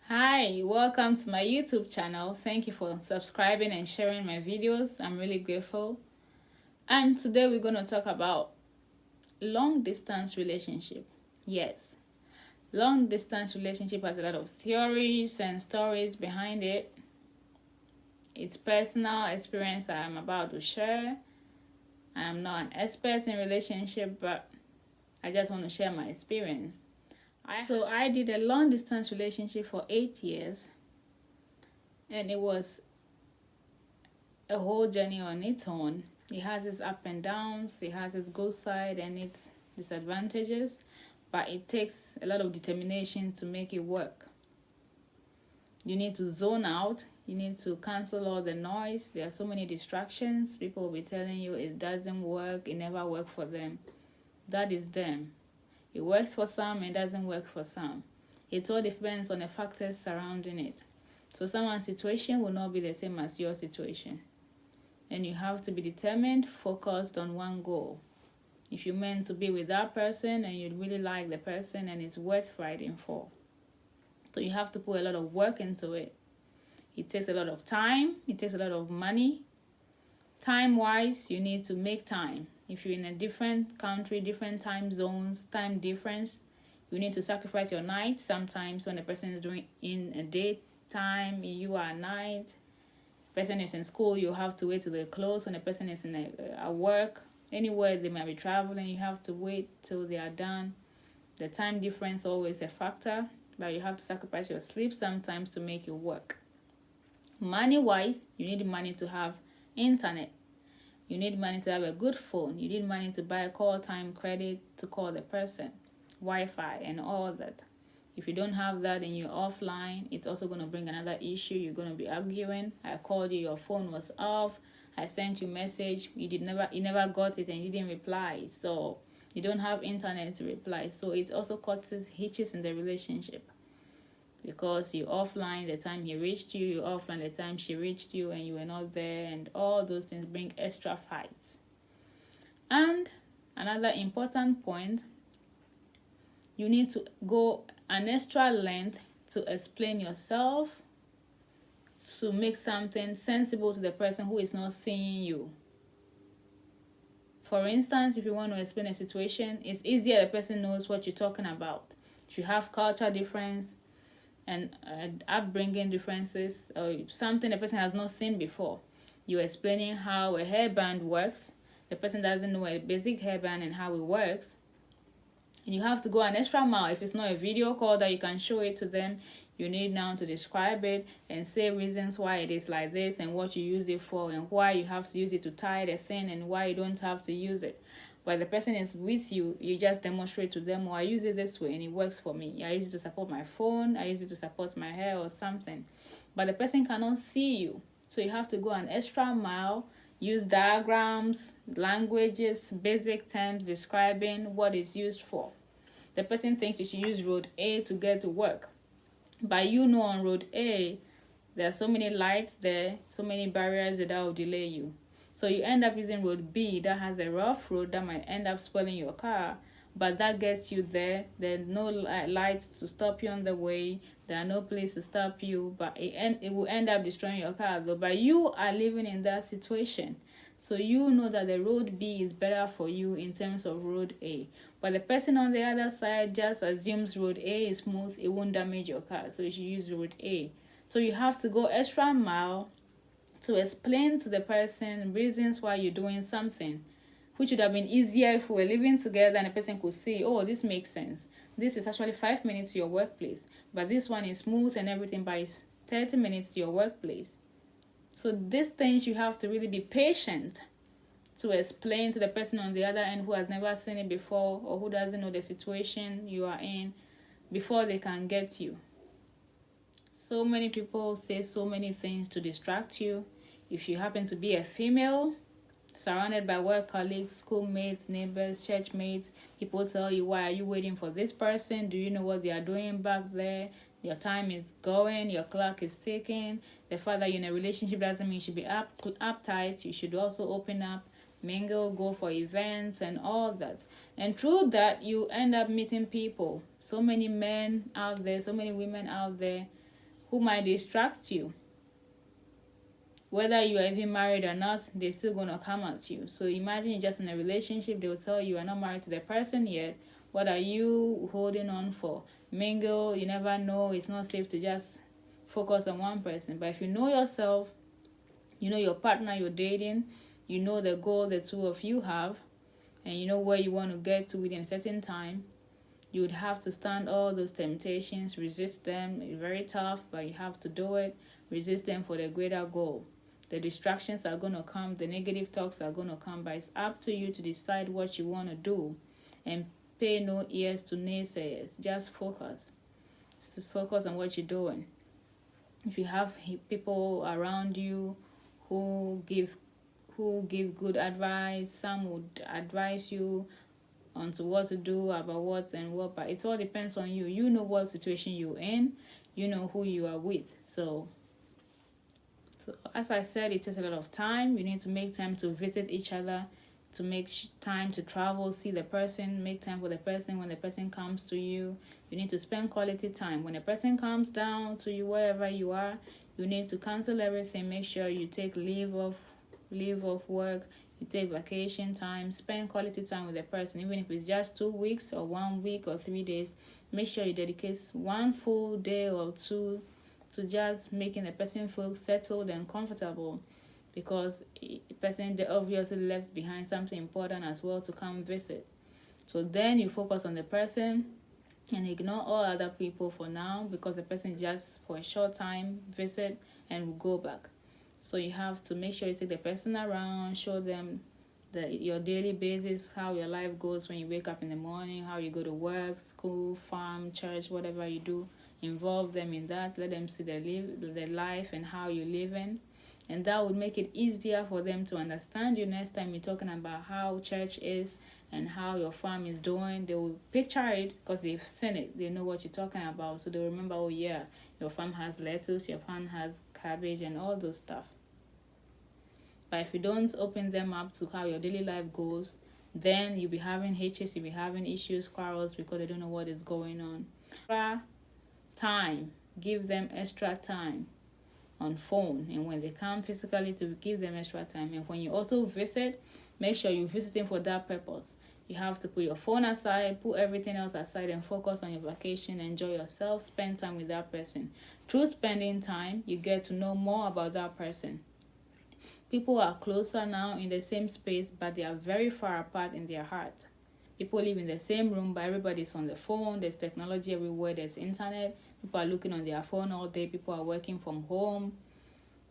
Hi, welcome to my YouTube channel. Thank you for subscribing and sharing my videos. I'm really grateful. And today we're going to talk about long distance relationship. Yes, long distance relationship has a lot of theories and stories behind it. It's personal experience I'm about to share. I am not an expert in relationship, but I just want to share my experience. I did a long distance relationship for 8 years, and it was a whole journey on its own. It has its up and downs, it has its good side and its disadvantages, but it takes a lot of determination to make it work. You need to zone out, you need to cancel all the noise. There are so many distractions. People will be telling you it doesn't work, it never worked for them. That is them. It works for some, it doesn't work for some. It all depends on the factors surrounding it. So someone's situation will not be the same as your situation. And you have to be determined, focused on one goal. If you're meant to be with that person and you really like the person and it's worth fighting for. So you have to put a lot of work into it. It takes a lot of time, it takes a lot of money. Time-wise, you need to make time. If you're in a different country, different time zones, time difference, you need to sacrifice your night. Sometimes when the person is doing in a daytime, you are at night. Person is in school, you have to wait till they close. When the person is at work, anywhere they might be traveling, you have to wait till they are done. The time difference always a factor, but you have to sacrifice your sleep sometimes to make it work. Money wise, you need money to have internet. You need money to have a good phone. You need money to buy a call time credit to call the person, Wi-Fi and all that. If you don't have that and you're offline, it's also going to bring another issue. You're going to be arguing. I called you, your phone was off. I sent you a message, you never got it and you didn't reply. So you don't have internet to reply. So it also causes hitches in the relationship. Because you're offline the time he reached you, you're offline the time she reached you, and you were not there, and all those things bring extra fights. And another important point, you need to go an extra length to explain yourself, to make something sensible to the person who is not seeing you. For instance, if you want to explain a situation, it's easier the person knows what you're talking about. If you have culture difference and upbringing differences, or something the person has not seen before, you're explaining how a hairband works. The person doesn't know a basic hairband and how it works. And you have to go an extra mile. If it's not a video call that you can show it to them, you need now to describe it and say reasons why it is like this and what you use it for and why you have to use it to tie the thing and why you don't have to use it. But the person is with you, you just demonstrate to them, I use it this way and it works for me. I use it to support my phone, I use it to support my hair or something. But the person cannot see you. So you have to go an extra mile, use diagrams, languages, basic terms describing what it's used for. The person thinks you should use road A to get to work. But on road A, there are so many lights there, so many barriers that will delay you. So you end up using road B that has a rough road that might end up spoiling your car, but that gets you there. There's no lights to stop you on the way. There are no place to stop you, but it will end up destroying your car though. But you are living in that situation. So you know that the road B is better for you in terms of road A. But the person on the other side just assumes road A is smooth, it won't damage your car. So you should use road A. So you have to go extra mile to explain to the person reasons why you're doing something, which would have been easier if we were living together and the person could say, oh, this makes sense. This is actually 5 minutes to your workplace, but this one is smooth and everything, but it's 30 minutes to your workplace. So these things you have to really be patient to explain to the person on the other end who has never seen it before or who doesn't know the situation you are in before they can get you. So many people say so many things to distract you. If you happen to be a female, surrounded by work colleagues, schoolmates, neighbors, church mates, people tell you, why are you waiting for this person? Do you know what they are doing back there? Your time is going, your clock is ticking. The fact that you're in a relationship doesn't mean you should be uptight. You should also open up, mingle, go for events and all that. And through that, you end up meeting people. So many men out there, so many women out there who might distract you. Whether you are even married or not, they're still going to come at you. So imagine you're just in a relationship, they will tell you are not married to the person yet. What are you holding on for? Mingle, you never know. It's not safe to just focus on one person. But if you know yourself, you know your partner you're dating, you know the goal the two of you have, and you know where you want to get to within a certain time, you would have to stand all those temptations, resist them. It's very tough, but you have to do it. Resist them for the greater goal. The distractions are going to come, the negative talks are going to come, but it's up to you to decide what you want to do and pay no ears to naysayers. Just focus. So focus on what you're doing. If you have people around you who give good advice, some would advise you on to what to do about what and what, but it all depends on you. You know what situation you're in, you know who you are with. So as I said, it takes a lot of time. You need to make time to visit each other, to make time to travel, see the person, make time for the person. When the person comes to you, you need to spend quality time. When the person comes down to you, wherever you are, you need to cancel everything. Make sure you take leave of work, you take vacation time, spend quality time with the person. Even if it's just 2 weeks or 1 week or 3 days, make sure you dedicate one full day or two to just making the person feel settled and comfortable, because the person they obviously left behind something important as well to come visit. So then you focus on the person and ignore all other people for now, because the person just for a short time visit and will go back. So you have to make sure you take the person around, show them your daily basis, how your life goes when you wake up in the morning, how you go to work, school, farm, church, whatever you do. Involve them in that. Let them see the life and how you're living. And that would make it easier for them to understand you next time you're talking about how church is and how your farm is doing. They will picture it because they've seen it. They know what you're talking about. So they'll remember, oh yeah, your farm has lettuce, your farm has cabbage and all those stuff. But if you don't open them up to how your daily life goes, then you'll be having hitches, you'll be having issues, quarrels, because they don't know what is going on. Time. Give them extra time on phone, and when they come physically, to give them extra time. And when you also visit, make sure you're visiting for that purpose. You have to put your phone aside, put everything else aside, and focus on your vacation. Enjoy yourself, spend time with that person. Through spending time, you get to know more about that person. People are closer now in the same space, but they are very far apart in their heart. People live in the same room, but everybody's on the phone. There's technology everywhere. There's internet. People are looking on their phone all day. People are working from home.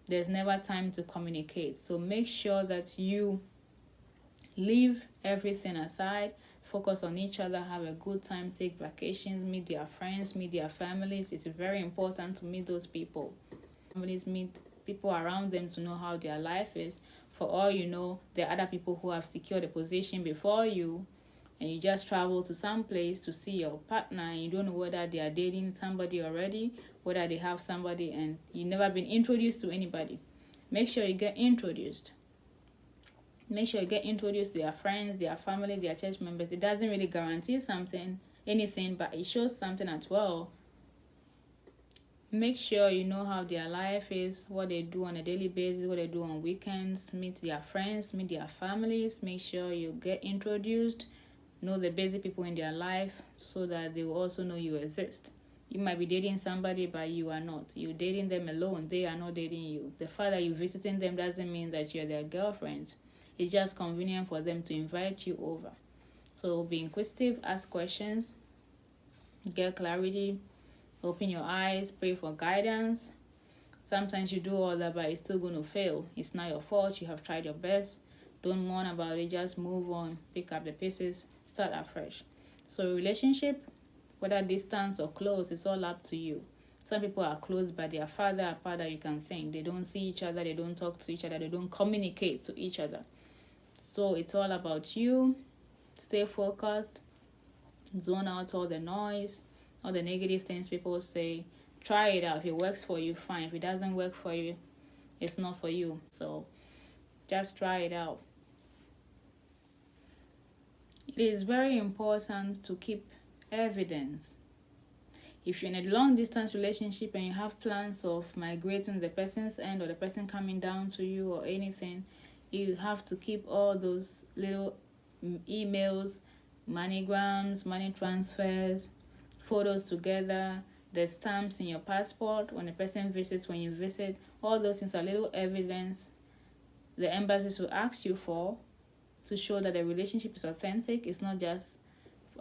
There's never time to communicate. So make sure that you leave everything aside. Focus on each other. Have a good time. Take vacations. Meet their friends. Meet their families. It's very important to meet those people. Families, meet people around them to know how their life is. For all you know, there are other people who have secured a position before you, and you just travel to some place to see your partner, and you don't know whether they are dating somebody already, whether they have somebody, and you've never been introduced to anybody. Make sure you get introduced. Make sure you get introduced to their friends, their family, their church members. It doesn't really guarantee anything, but it shows something as well. Make sure you know how their life is, what they do on a daily basis, what they do on weekends. Meet their friends, meet their families. Make sure you get introduced. Know the basic people in their life so that they will also know you exist. You might be dating somebody, but you are not. You're dating them alone. They are not dating you. The fact that you're visiting them doesn't mean that you're their girlfriends. It's just convenient for them to invite you over. So be inquisitive, ask questions, get clarity, open your eyes, pray for guidance. Sometimes you do all that, but it's still going to fail. It's not your fault. You have tried your best. Don't mourn about it. Just move on. Pick up the pieces. Start afresh. So relationship, whether distance or close, it's all up to you. Some people are close, but they are farther apart than you can think. They don't see each other. They don't talk to each other. They don't communicate to each other. So it's all about you. Stay focused. Zone out all the noise, all the negative things people say. Try it out. If it works for you, fine. If it doesn't work for you, it's not for you. So just try it out. It is very important to keep evidence. If you're in a long distance relationship and you have plans of migrating to the person's end or the person coming down to you or anything, you have to keep all those little emails, moneygrams, money transfers, photos together, the stamps in your passport when the person visits, when you visit. All those things are little evidence the embassies will ask you for to show that the relationship is authentic. It's not just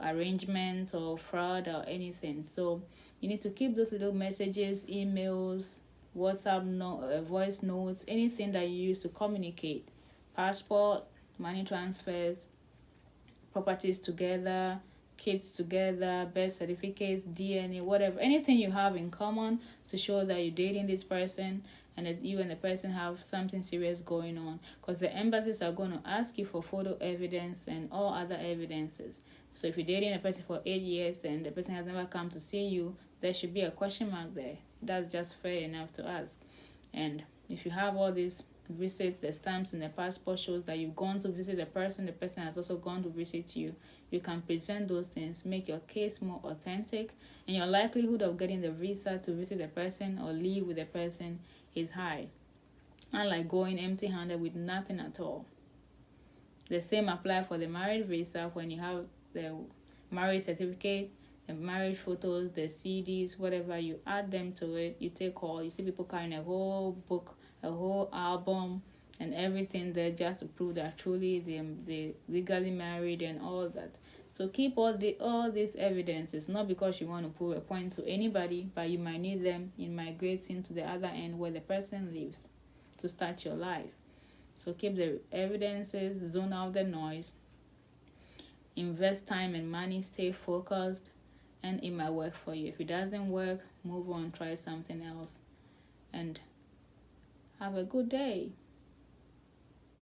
arrangements or fraud or anything. So you need to keep those little messages, emails, voice notes, anything that you use to communicate. Passport, money transfers, properties together, kids together, birth certificates, DNA, whatever, anything you have in common to show that you're dating this person and that you and the person have something serious going on, because the embassies are going to ask you for photo evidence and all other evidences. So if you're dating a person for 8 years and the person has never come to see you, there should be a question mark there. That's just fair enough to ask. And if you have all these visits, the stamps in the passport shows that you've gone to visit the person has also gone to visit you. You can present those things, make your case more authentic, and your likelihood of getting the visa to visit the person or live with the person is high. Unlike going empty-handed with nothing at all. The same apply for the marriage visa. When you have the marriage certificate, the marriage photos, the CDs, whatever, you add them to it. You see people carrying a whole book, a whole album, and everything there just to prove that truly they legally married and all that. So keep all these evidences, not because you want to prove a point to anybody, but you might need them in migrating to the other end where the person lives to start your life. So keep the evidences, zone out the noise, invest time and money, stay focused, and it might work for you. If it doesn't work, move on, try something else, and have a good day.